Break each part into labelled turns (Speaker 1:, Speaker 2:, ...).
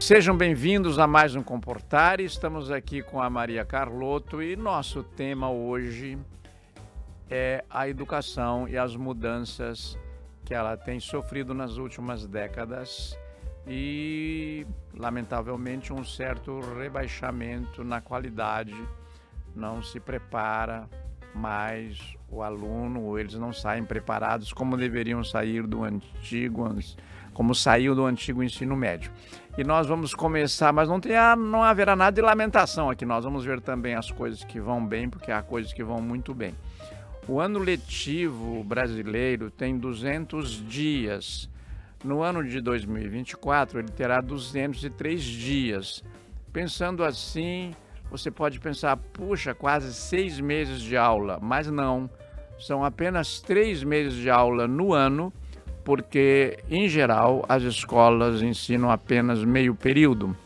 Speaker 1: Sejam bem-vindos a mais um Comportar. Estamos aqui com a Maria Carlotto e nosso tema hoje é a educação e as mudanças que ela tem sofrido nas últimas décadas e, lamentavelmente, um certo rebaixamento na qualidade. Não se prepara mais o aluno, ou eles não saem preparados como deveriam sair como saiu do antigo ensino médio. E nós vamos começar, mas não haverá nada de lamentação aqui. Nós vamos ver também as coisas que vão bem, porque há coisas que vão muito bem. O ano letivo brasileiro tem 200 dias. No ano de 2024, ele terá 203 dias. Pensando assim, você pode pensar, puxa, quase 6 meses de aula, mas não. São apenas 3 meses de aula no ano, porque, em geral, as escolas ensinam apenas meio período.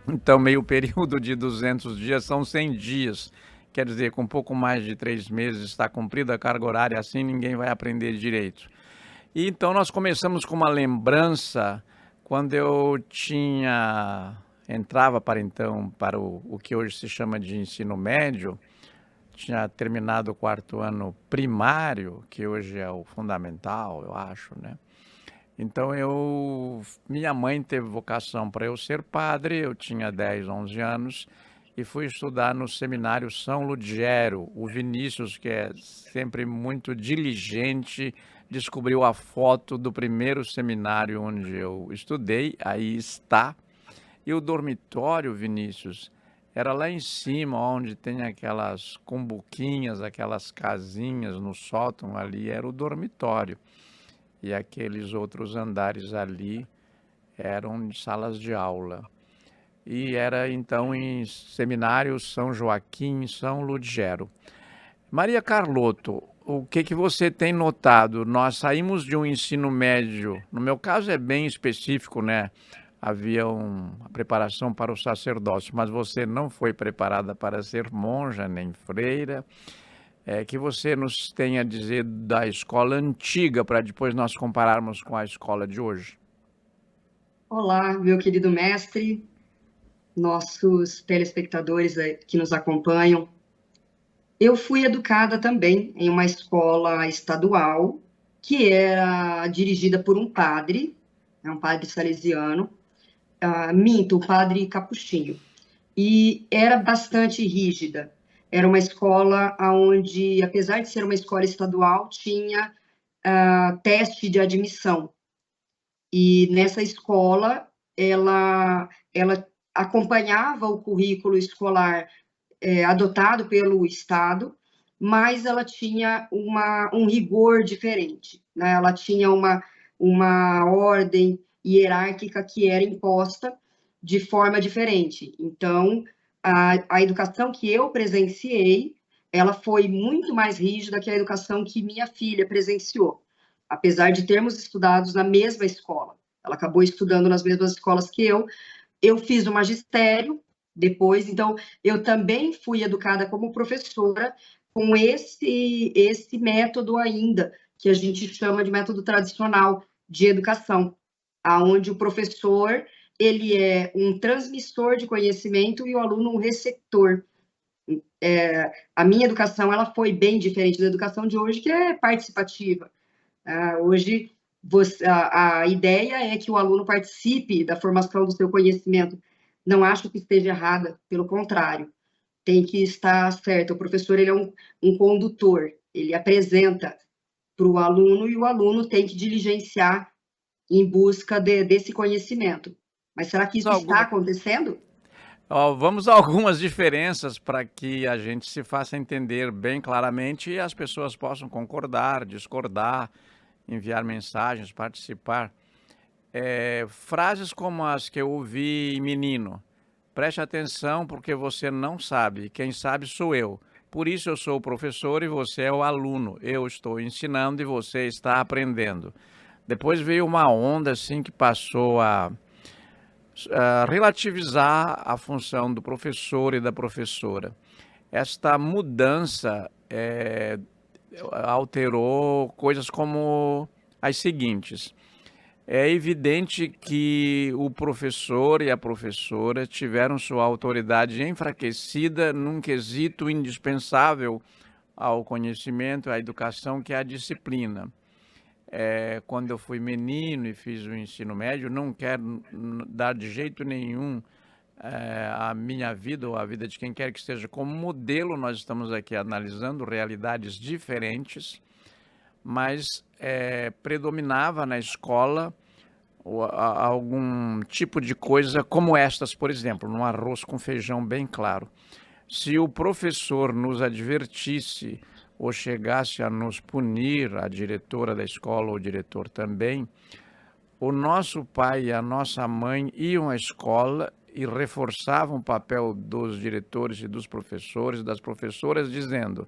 Speaker 1: Então, meio período de 200 dias são 100 dias. Quer dizer, com um pouco mais de 3 meses está cumprida a carga horária, assim ninguém vai aprender direito. E então nós começamos com uma lembrança, quando eu entrava para o que hoje se chama de ensino médio, tinha terminado o 4º ano primário, que hoje é o fundamental, eu acho, né? Então minha mãe teve vocação para eu ser padre, eu tinha 10, 11 anos, e fui estudar no seminário São Ludgero. O Vinícius, que é sempre muito diligente, descobriu a foto do primeiro seminário onde eu estudei, aí está. E o dormitório, Vinícius, era lá em cima, onde tem aquelas cumbuquinhas, aquelas casinhas no sótão ali, era o dormitório. E aqueles outros andares ali eram salas de aula. E era então em Seminário São Joaquim, São Ludgero. Maria Carlotto, o que você tem notado? Nós saímos de um ensino médio, no meu caso é bem específico, né? Havia a preparação para o sacerdócio, mas você não foi preparada para ser monja nem freira. Que você nos tem a dizer da escola antiga, para depois nós compararmos com a escola de hoje?
Speaker 2: Olá, meu querido mestre, nossos telespectadores que nos acompanham. Eu fui educada também em uma escola estadual que era dirigida por um padre, um padre salesiano, minto, o padre Capuchinho, e era bastante rígida. Era uma escola onde, apesar de ser uma escola estadual, tinha teste de admissão. E nessa escola, ela acompanhava o currículo escolar adotado pelo Estado, mas ela tinha um rigor diferente, né? Ela tinha uma ordem hierárquica que era imposta de forma diferente. Então, a educação que eu presenciei, ela foi muito mais rígida que a educação que minha filha presenciou, apesar de termos estudado na mesma escola. Ela acabou estudando nas mesmas escolas que eu fiz o magistério depois, então eu também fui educada como professora com esse método ainda, que a gente chama de método tradicional de educação, aonde o professor ele é um transmissor de conhecimento e o aluno um receptor. A minha educação ela foi bem diferente da educação de hoje, que é participativa. Hoje, a ideia é que o aluno participe da formação do seu conhecimento. Não acho que esteja errada, pelo contrário, tem que estar certo. O professor ele é um condutor, ele apresenta para o aluno e o aluno tem que diligenciar em busca desse conhecimento. Mas será que isso está acontecendo?
Speaker 1: Vamos a algumas diferenças para que a gente se faça entender bem claramente e as pessoas possam concordar, discordar, enviar mensagens, participar. Frases como as que eu ouvi, menino: preste atenção porque você não sabe, quem sabe sou eu. Por isso eu sou o professor e você é o aluno. Eu estou ensinando e você está aprendendo. Depois veio uma onda assim que passou a relativizar a função do professor e da professora. Esta mudança alterou coisas como as seguintes. É evidente que o professor e a professora tiveram sua autoridade enfraquecida num quesito indispensável ao conhecimento, à educação, que é a disciplina. Quando eu fui menino e fiz o ensino médio, não quero dar de jeito nenhum a minha vida ou a vida de quem quer que seja como modelo. Nós estamos aqui analisando realidades diferentes, mas predominava na escola algum tipo de coisa como estas, por exemplo, num arroz com feijão bem claro. Se o professor nos advertisse ou chegasse a nos punir, a diretora da escola ou o diretor também, o nosso pai e a nossa mãe iam à escola e reforçavam o papel dos diretores e dos professores, das professoras, dizendo: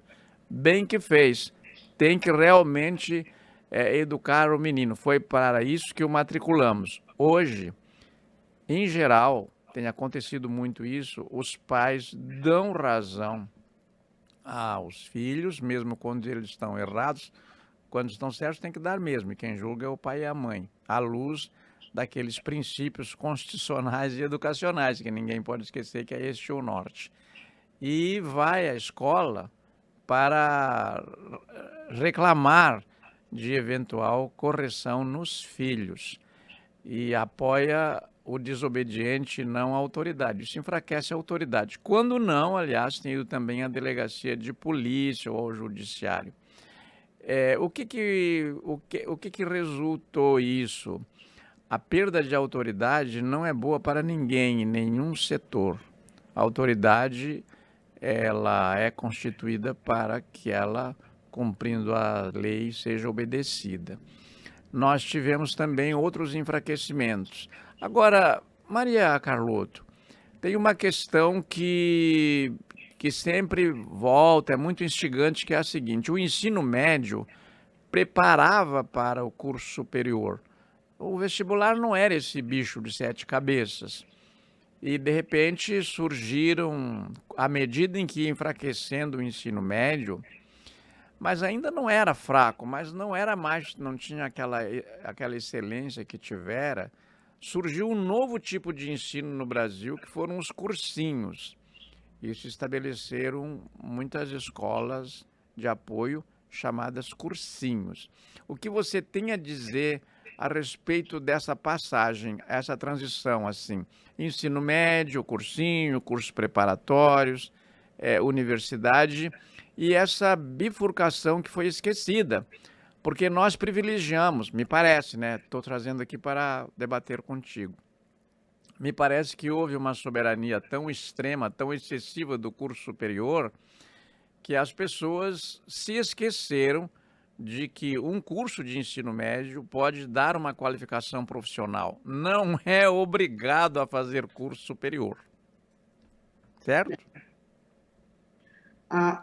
Speaker 1: bem que fez, tem que realmente educar o menino. Foi para isso que o matriculamos. Hoje, em geral, tem acontecido muito isso, os pais dão razão aos filhos, mesmo quando eles estão errados. Quando estão certos, tem que dar mesmo, e quem julga é o pai e a mãe, à luz daqueles princípios constitucionais e educacionais, que ninguém pode esquecer que é este o norte. E vai à escola para reclamar de eventual correção nos filhos e apoia o desobediente, não a autoridade. Isso enfraquece a autoridade. Quando não, aliás, tem ido também a delegacia de polícia ou ao judiciário. O que resultou isso? A perda de autoridade não é boa para ninguém, em nenhum setor. A autoridade, ela é constituída para que ela, cumprindo a lei, seja obedecida. Nós tivemos também outros enfraquecimentos. Agora, Maria Carlotto, tem uma questão que sempre volta, é muito instigante, que é a seguinte: o ensino médio preparava para o curso superior. O vestibular não era esse bicho de sete cabeças. E, de repente, surgiram, à medida em que ia enfraquecendo o ensino médio, mas ainda não era fraco, mas não era mais, não tinha aquela excelência que tivera. Surgiu um novo tipo de ensino no Brasil, que foram os cursinhos. E se estabeleceram muitas escolas de apoio chamadas cursinhos. O que você tem a dizer a respeito dessa passagem, essa transição, assim, ensino médio, cursinho, cursos preparatórios, universidade, e essa bifurcação que foi esquecida, porque nós privilegiamos, me parece, né? Estou trazendo aqui para debater contigo. Me parece que houve uma soberania tão extrema, tão excessiva do curso superior, que as pessoas se esqueceram de que um curso de ensino médio pode dar uma qualificação profissional. Não é obrigado a fazer curso superior. Certo?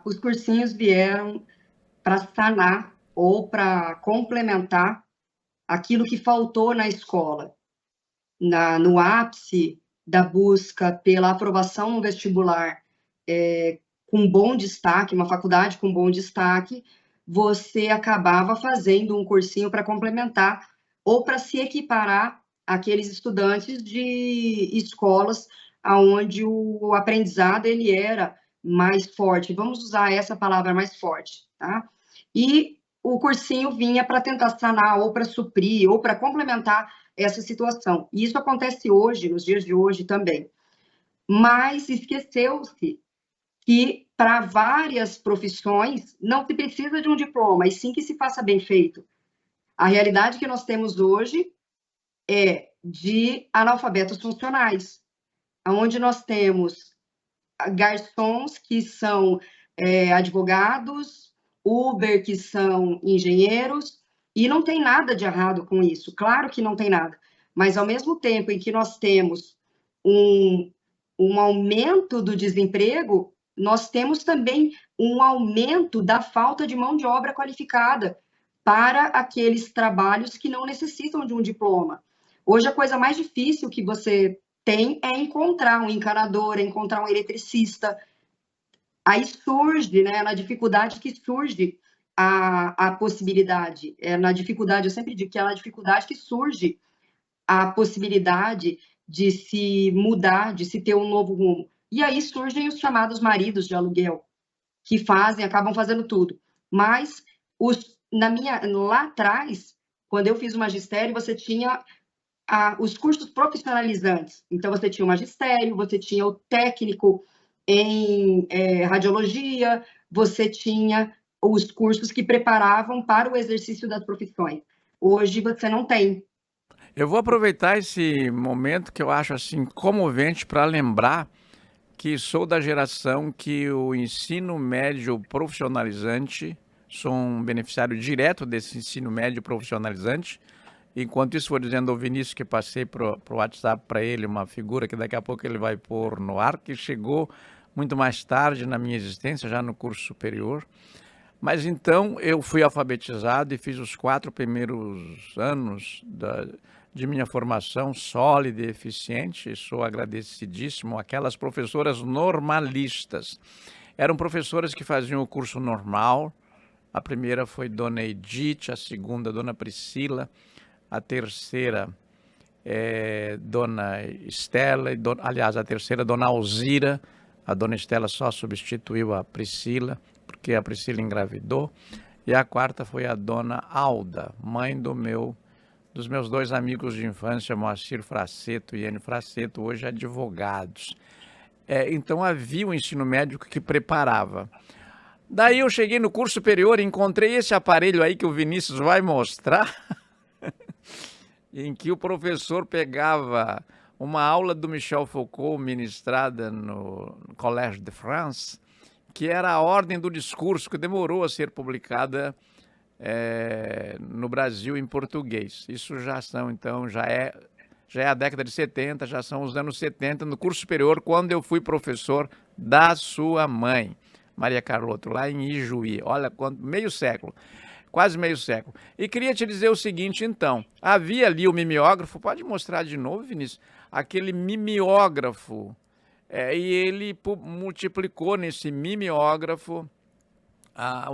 Speaker 2: Os cursinhos vieram para sanar ou para complementar aquilo que faltou na escola, no ápice da busca pela aprovação no vestibular, com bom destaque, uma faculdade com bom destaque, você acabava fazendo um cursinho para complementar ou para se equiparar àqueles estudantes de escolas onde o aprendizado ele era mais forte. Vamos usar essa palavra, mais forte, tá? E o cursinho vinha para tentar sanar ou para suprir ou para complementar essa situação. E isso acontece hoje, nos dias de hoje também. Mas esqueceu-se que para várias profissões não se precisa de um diploma, e sim que se faça bem feito. A realidade que nós temos hoje é de analfabetos funcionais, onde nós temos garçons que são advogados, Uber que são engenheiros, e não tem nada de errado com isso, claro que não tem nada, mas ao mesmo tempo em que nós temos um aumento do desemprego, nós temos também um aumento da falta de mão de obra qualificada para aqueles trabalhos que não necessitam de um diploma. Hoje, a coisa mais difícil que você tem é encontrar um encanador, é encontrar um eletricista. Aí surge, né, na dificuldade que surge a possibilidade. Na dificuldade, eu sempre digo que é na dificuldade que surge a possibilidade de se mudar, de se ter um novo rumo. E aí surgem os chamados maridos de aluguel, que acabam fazendo tudo. Mas lá atrás, quando eu fiz o magistério, você tinha os cursos profissionalizantes. Então, você tinha o magistério, você tinha o técnico em radiologia, você tinha os cursos que preparavam para o exercício das profissões. Hoje, você não tem.
Speaker 1: Eu vou aproveitar esse momento que eu acho assim comovente para lembrar que sou da geração que o ensino médio profissionalizante, sou um beneficiário direto desse ensino médio profissionalizante. Enquanto isso, vou dizendo ao Vinícius que passei pro WhatsApp para ele uma figura que daqui a pouco ele vai pôr no ar, que chegou muito mais tarde na minha existência, já no curso superior. Mas então eu fui alfabetizado e fiz os 4 primeiros anos de minha formação sólida e eficiente. Sou agradecidíssimo àquelas professoras normalistas. Eram professoras que faziam o curso normal. A primeira foi Dona Edith, a segunda Dona Priscila, a terceira Dona Estela, aliás, a terceira Dona Alzira. A Dona Estela só substituiu a Priscila, porque a Priscila engravidou. E a quarta foi a Dona Alda, mãe dos meus 2 amigos de infância, Moacir Fraceto e Enio Fraceto, hoje advogados. Então havia um ensino médio que preparava. Daí eu cheguei no curso superior e encontrei esse aparelho aí que o Vinícius vai mostrar, em que o professor pegava uma aula do Michel Foucault ministrada no Collège de France, que era a Ordem do Discurso, que demorou a ser publicada no Brasil em português. Isso já é a década de 70, já são os anos 70, no curso superior, quando eu fui professor da sua mãe, Maria Carlotto, lá em Ijuí. Olha, meio século. Quase meio século. E queria te dizer o seguinte, então. Havia ali o mimeógrafo, pode mostrar de novo, Vinícius? Aquele mimeógrafo. E ele multiplicou nesse mimeógrafo a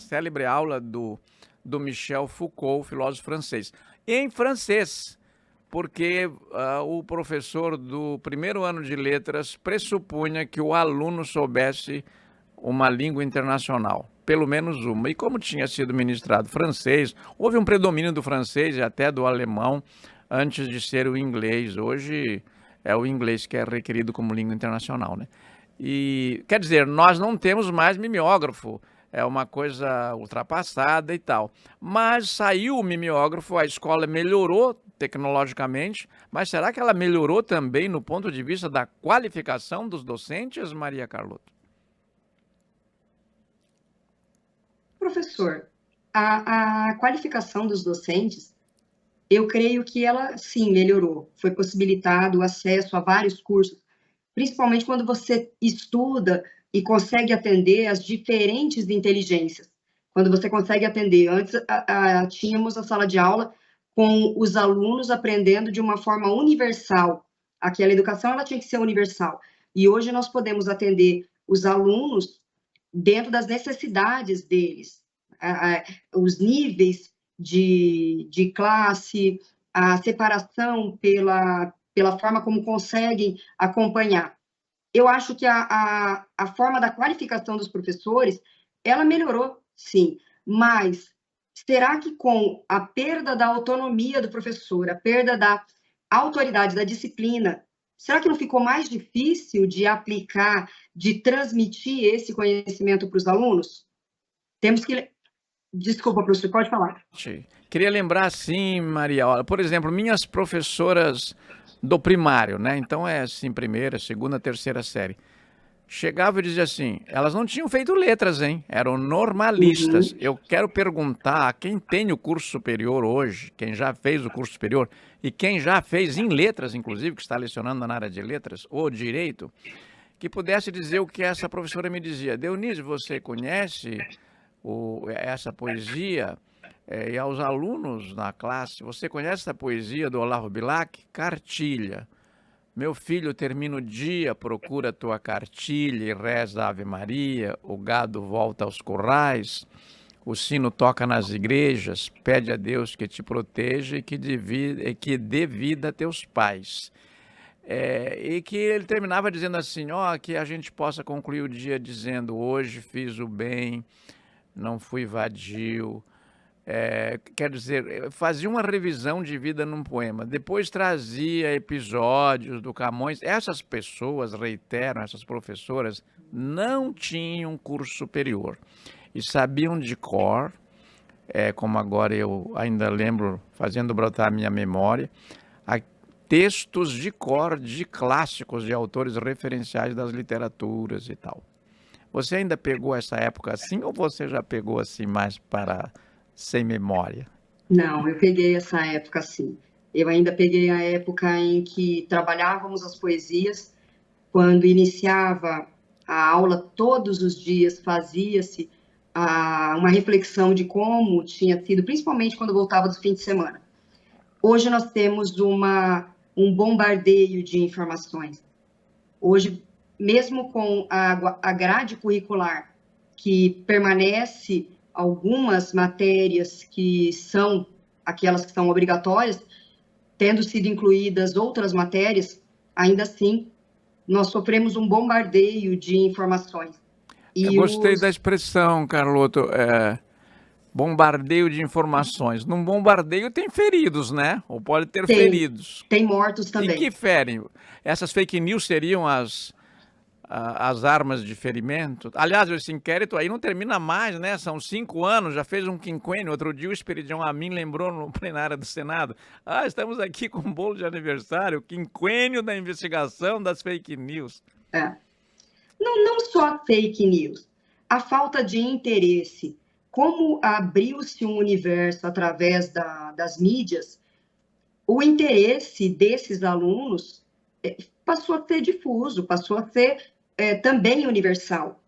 Speaker 1: célebre aula do Michel Foucault, filósofo francês. Em francês, porque o professor do primeiro ano de letras pressupunha que o aluno soubesse uma língua internacional, pelo menos uma. E como tinha sido ministrado francês, houve um predomínio do francês e até do alemão antes de ser o inglês. Hoje é o inglês que é requerido como língua internacional, né? E, quer dizer, nós não temos mais mimeógrafo, é uma coisa ultrapassada e tal. Mas saiu o mimeógrafo, a escola melhorou tecnologicamente, mas será que ela melhorou também no ponto de vista da qualificação dos docentes, Maria Carlotto?
Speaker 2: Professor, a qualificação dos docentes, eu creio que ela, sim, melhorou. Foi possibilitado o acesso a vários cursos, principalmente quando você estuda e consegue atender as diferentes inteligências. Quando você consegue atender. Antes, tínhamos a sala de aula com os alunos aprendendo de uma forma universal. Aquela educação, ela tinha que ser universal. E hoje nós podemos atender os alunos dentro das necessidades deles, os níveis de classe, a separação pela forma como conseguem acompanhar. Eu acho que a forma da qualificação dos professores, ela melhorou, sim, mas será que com a perda da autonomia do professor, a perda da autoridade, da disciplina, será que não ficou mais difícil de aplicar, de transmitir esse conhecimento para os alunos? Temos que... Desculpa, professor, pode falar.
Speaker 1: Queria lembrar, sim, Maria, por exemplo, minhas professoras do primário, né? Então é assim, primeira, segunda, terceira série. Chegava e dizia assim, elas não tinham feito letras, hein? Eram normalistas. Eu quero perguntar a quem tem o curso superior hoje, quem já fez o curso superior, e quem já fez em letras, inclusive, que está lecionando na área de letras, ou direito, que pudesse dizer o que essa professora me dizia. Dionísio, você conhece essa poesia? E aos alunos na classe, você conhece essa poesia do Olavo Bilac? Cartilha. Meu filho termina o dia, procura a tua cartilha e reza a Ave Maria, o gado volta aos currais, o sino toca nas igrejas, pede a Deus que te proteja e que dê vida a teus pais. E que ele terminava dizendo assim, que a gente possa concluir o dia dizendo, hoje fiz o bem, não fui vadio. Quer dizer, fazia uma revisão de vida num poema. Depois trazia episódios do Camões. Essas pessoas, reiteram, essas professoras, não tinham curso superior e sabiam de cor, como agora eu ainda lembro, fazendo brotar a minha memória, textos de cor de clássicos, de autores referenciais das literaturas e tal. Você ainda pegou essa época assim ou você já pegou assim mais para sem memória?
Speaker 2: Não, eu peguei essa época assim. Eu ainda peguei a época em que trabalhávamos as poesias, quando iniciava a aula todos os dias, fazia-se uma reflexão de como tinha sido, principalmente quando voltava do fim de semana. Hoje nós temos um bombardeio de informações. Hoje, mesmo com a grade curricular, que permanece algumas matérias que são aquelas que são obrigatórias, tendo sido incluídas outras matérias, ainda assim, nós sofremos um bombardeio de informações.
Speaker 1: Eu gostei da expressão, Carloto, bombardeio de informações. Num bombardeio tem feridos, né? Ou pode ter feridos.
Speaker 2: Tem mortos também.
Speaker 1: E que ferem? Essas fake news seriam as armas de ferimento? Aliás, esse inquérito aí não termina mais, né? São 5 anos, já fez um quinquênio. Outro dia o Esperidião Amin lembrou no plenário do Senado. Estamos aqui com um bolo de aniversário, quinquênio da investigação das fake news.
Speaker 2: Não só fake news, a falta de interesse. Como abriu-se um universo através das mídias, o interesse desses alunos passou a ser difuso, passou a ser também universal.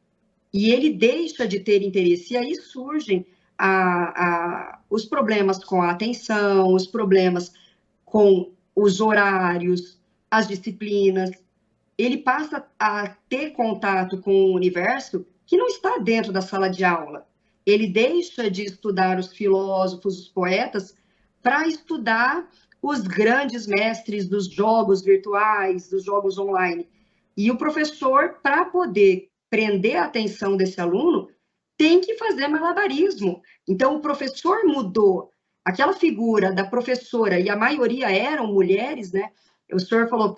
Speaker 2: E ele deixa de ter interesse. E aí surgem os problemas com a atenção, os problemas com os horários, as disciplinas. Ele passa a ter contato com o universo que não está dentro da sala de aula. Ele deixa de estudar os filósofos, os poetas, para estudar os grandes mestres dos jogos virtuais, dos jogos online. E o professor, para poder prender a atenção desse aluno, tem que fazer malabarismo. Então, o professor mudou. Aquela figura da professora, e a maioria eram mulheres, né? O senhor falou,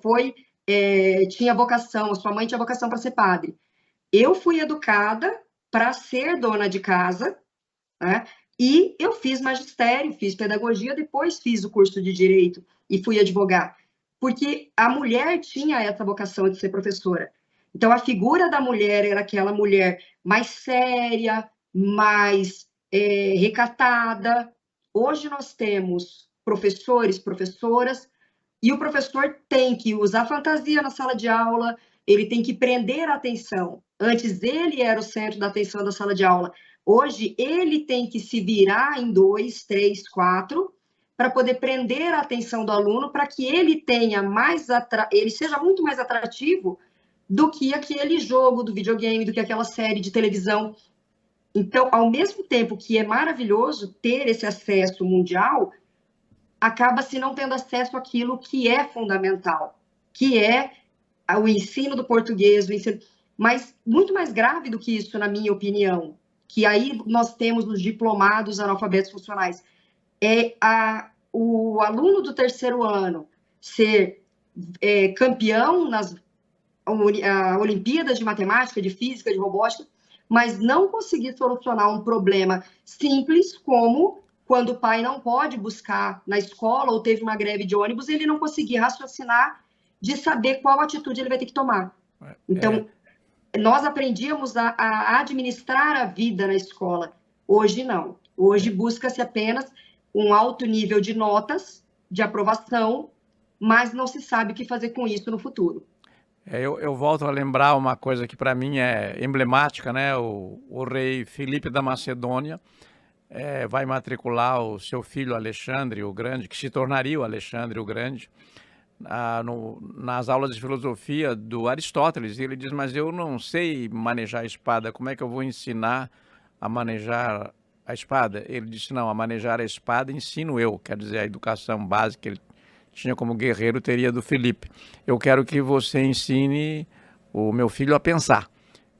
Speaker 2: tinha vocação, a sua mãe tinha vocação para ser padre. Eu fui educada para ser dona de casa, né? E eu fiz magistério, fiz pedagogia, depois fiz o curso de direito e fui advogar, porque a mulher tinha essa vocação de ser professora. Então, a figura da mulher era aquela mulher mais séria, mais recatada. Hoje nós temos professores, professoras, e o professor tem que usar fantasia na sala de aula, ele tem que prender a atenção. Antes ele era o centro da atenção da sala de aula. Hoje ele tem que se virar em 2, 3, 4 para poder prender a atenção do aluno, para que ele tenha ele seja muito mais atrativo do que aquele jogo do videogame, do que aquela série de televisão. Então, ao mesmo tempo que é maravilhoso ter esse acesso mundial, acaba-se não tendo acesso àquilo que é fundamental, que é o ensino do português, mas muito mais grave do que isso, na minha opinião, que aí nós temos os diplomados analfabetos funcionais, o aluno do terceiro ano ser campeão nas Olimpíadas de Matemática, de Física, de Robótica, mas não conseguir solucionar um problema simples como quando o pai não pode buscar na escola ou teve uma greve de ônibus, ele não conseguir raciocinar de saber qual atitude ele vai ter que tomar. Então, nós aprendíamos a administrar a vida na escola. Hoje, não. Hoje, busca-se apenas um alto nível de notas, de aprovação, mas não se sabe o que fazer com isso no futuro.
Speaker 1: Eu volto a lembrar uma coisa que para mim é emblemática, né? O rei Filipe da Macedônia vai matricular o seu filho Alexandre o Grande, que se tornaria o Alexandre o Grande, nas aulas de filosofia do Aristóteles. E ele diz, mas eu não sei manejar a espada, como é que eu vou ensinar a manejar a espada? Ele disse, não, a manejar a espada ensino eu. Quer dizer, a educação básica que ele tinha como guerreiro teria do Felipe. Eu quero que você ensine o meu filho a pensar.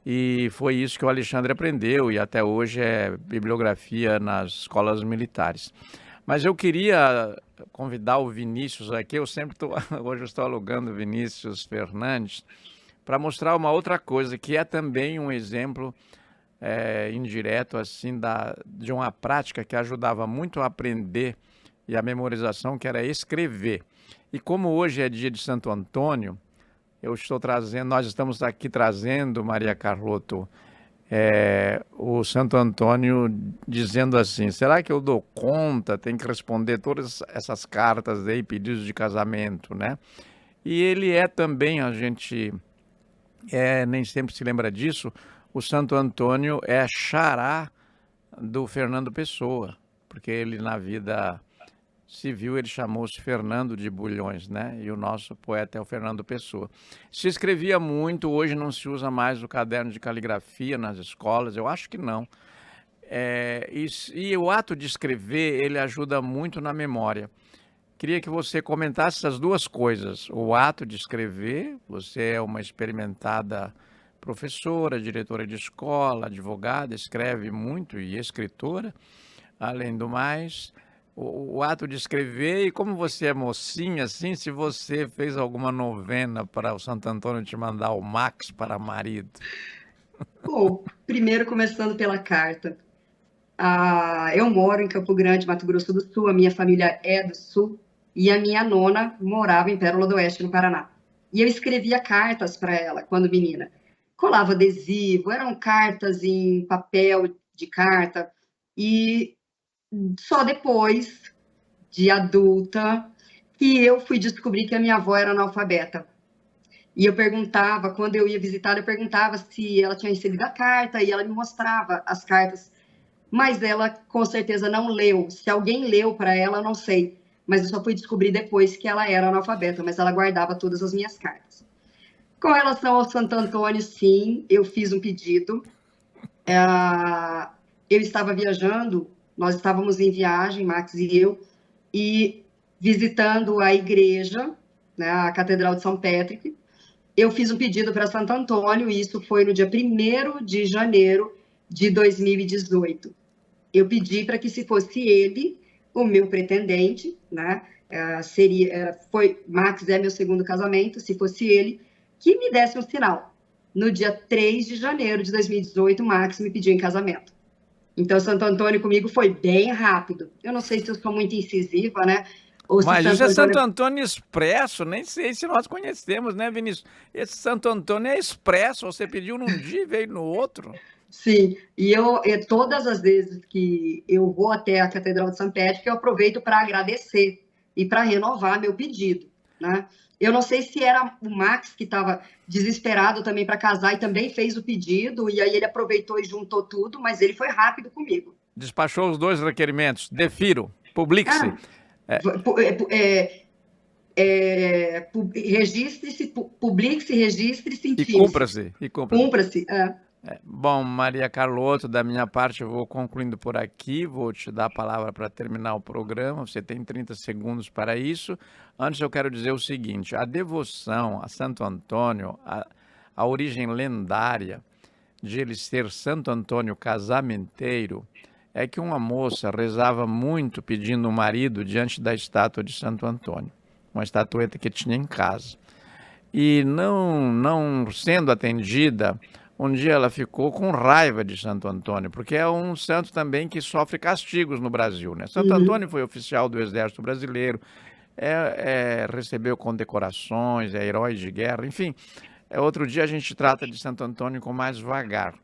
Speaker 1: E foi isso que o Alexandre aprendeu e até hoje é bibliografia nas escolas militares. Mas eu queria convidar o Vinícius aqui, hoje eu estou alugando o Vinícius Fernandes, para mostrar uma outra coisa, que é também um exemplo indireto assim de uma prática que ajudava muito a aprender e a memorização, que era escrever. E como hoje é dia de Santo Antônio, nós estamos aqui trazendo, Maria Carlotto, o Santo Antônio dizendo assim, será que eu dou conta? Tem que responder todas essas cartas aí, pedidos de casamento, né? E ele é também, a gente nem sempre se lembra disso, o Santo Antônio é xará do Fernando Pessoa, porque ele na vida civil ele chamou-se Fernando de Bulhões, né? E o nosso poeta é o Fernando Pessoa. Se escrevia muito, hoje não se usa mais o caderno de caligrafia nas escolas, eu acho que não. E o ato de escrever, ele ajuda muito na memória. Queria que você comentasse essas duas coisas. O ato de escrever, você é uma experimentada professora, diretora de escola, advogada, escreve muito e escritora, além do mais, o ato de escrever, e como você é mocinha, assim, se você fez alguma novena para o Santo Antônio te mandar o Max para marido.
Speaker 2: Bom, primeiro começando pela carta. Eu moro em Campo Grande, Mato Grosso do Sul, a minha família é do Sul, e a minha nona morava em Pérola do Oeste, no Paraná. E eu escrevia cartas para ela quando menina. Colava adesivo, eram cartas em papel de carta, e só depois de adulta que eu fui descobrir que a minha avó era analfabeta. E eu perguntava, quando eu ia visitar, eu perguntava se ela tinha recebido a carta, e ela me mostrava as cartas, mas ela com certeza não leu. Se alguém leu para ela, eu não sei. Mas eu só fui descobrir depois que ela era analfabeta, mas ela guardava todas as minhas cartas. Com relação ao Santo Antônio, sim, eu fiz um pedido. Eu estava viajando, nós estávamos em viagem, Max e eu, e visitando a igreja, né, a Catedral de São Patrick. Eu fiz um pedido para Santo Antônio, e isso foi no dia 1º de janeiro de 2018. Eu pedi para que, se fosse ele, o meu pretendente, né, Max é meu segundo casamento, se fosse ele, que me desse um sinal. No dia 3 de janeiro de 2018, Max me pediu em casamento. Então, Santo Antônio comigo foi bem rápido. Eu não sei se eu sou muito incisiva, né? Ou se
Speaker 1: Mas isso
Speaker 2: Santo
Speaker 1: é Santo
Speaker 2: Antônio...
Speaker 1: Antônio Expresso, nem sei se nós conhecemos, né, Vinícius? Esse Santo Antônio é expresso, você pediu num dia e veio no outro.
Speaker 2: Sim, e todas as vezes que eu vou até a Catedral de São Pedro, eu aproveito para agradecer e para renovar meu pedido, né? Eu não sei se era o Max que estava desesperado também para casar e também fez o pedido, e aí ele aproveitou e juntou tudo, mas ele foi rápido comigo.
Speaker 1: Despachou os dois requerimentos. Defiro, publique-se.
Speaker 2: Registre-se, publique-se, registre-se,
Speaker 1: E
Speaker 2: enfim.
Speaker 1: cumpra-se.
Speaker 2: Cumpra-se.
Speaker 1: Bom, Maria Carlotto, da minha parte eu vou concluindo por aqui, vou te dar a palavra para terminar o programa, você tem 30 segundos para isso. Antes eu quero dizer o seguinte, a devoção a Santo Antônio, a origem lendária de ele ser Santo Antônio casamenteiro, é que uma moça rezava muito pedindo um marido diante da estátua de Santo Antônio, uma estatueta que tinha em casa. E não sendo atendida, um dia ela ficou com raiva de Santo Antônio, porque é um santo também que sofre castigos no Brasil, né? Santo Antônio foi oficial do Exército Brasileiro, recebeu condecorações, é herói de guerra, enfim. Outro dia a gente trata de Santo Antônio com mais vagar.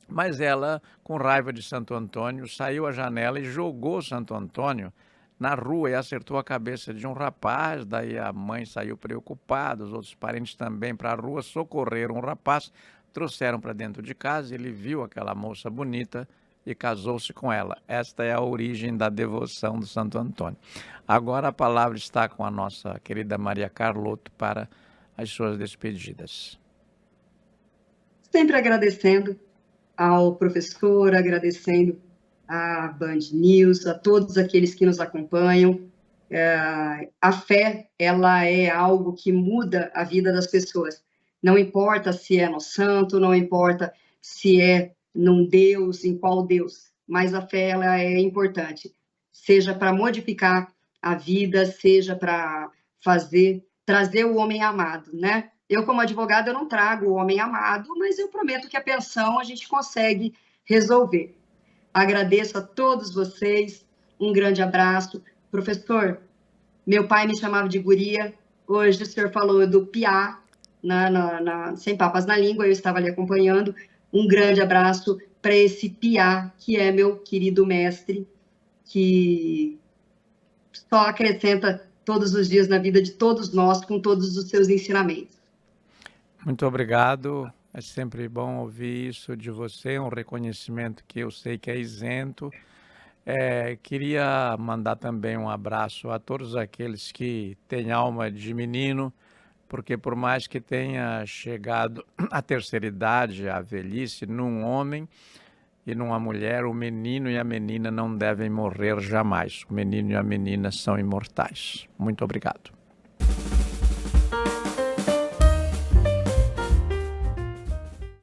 Speaker 1: Mas ela, com raiva de Santo Antônio, saiu à janela e jogou Santo Antônio na rua e acertou a cabeça de um rapaz. Daí a mãe saiu preocupada, os outros parentes também para a rua, socorreram o rapaz, trouxeram para dentro de casa, ele viu aquela moça bonita e casou-se com ela. Esta é a origem da devoção do Santo Antônio. Agora a palavra está com a nossa querida Maria Carlotto para as suas despedidas.
Speaker 2: Sempre agradecendo ao professor, agradecendo à Band News, a todos aqueles que nos acompanham. A fé, ela é algo que muda a vida das pessoas. Não importa se é no santo, não importa se é num Deus, em qual Deus, mas a fé, ela é importante. Seja para modificar a vida, seja para trazer o homem amado, né? Eu, como advogada, eu não trago o homem amado, mas eu prometo que a pensão a gente consegue resolver. Agradeço a todos vocês, um grande abraço. Professor, meu pai me chamava de guria, hoje o senhor falou do piá, sem papas na língua, eu estava ali acompanhando. Um grande abraço para esse piá, que é meu querido mestre, que só acrescenta todos os dias na vida de todos nós, com todos os seus ensinamentos.
Speaker 1: Muito obrigado. É sempre bom ouvir isso de você, um reconhecimento que eu sei que é isento. Queria mandar também um abraço a todos aqueles que têm alma de menino, porque por mais que tenha chegado à terceira idade, à velhice, num homem e numa mulher, o menino e a menina não devem morrer jamais. O menino e a menina são imortais. Muito obrigado.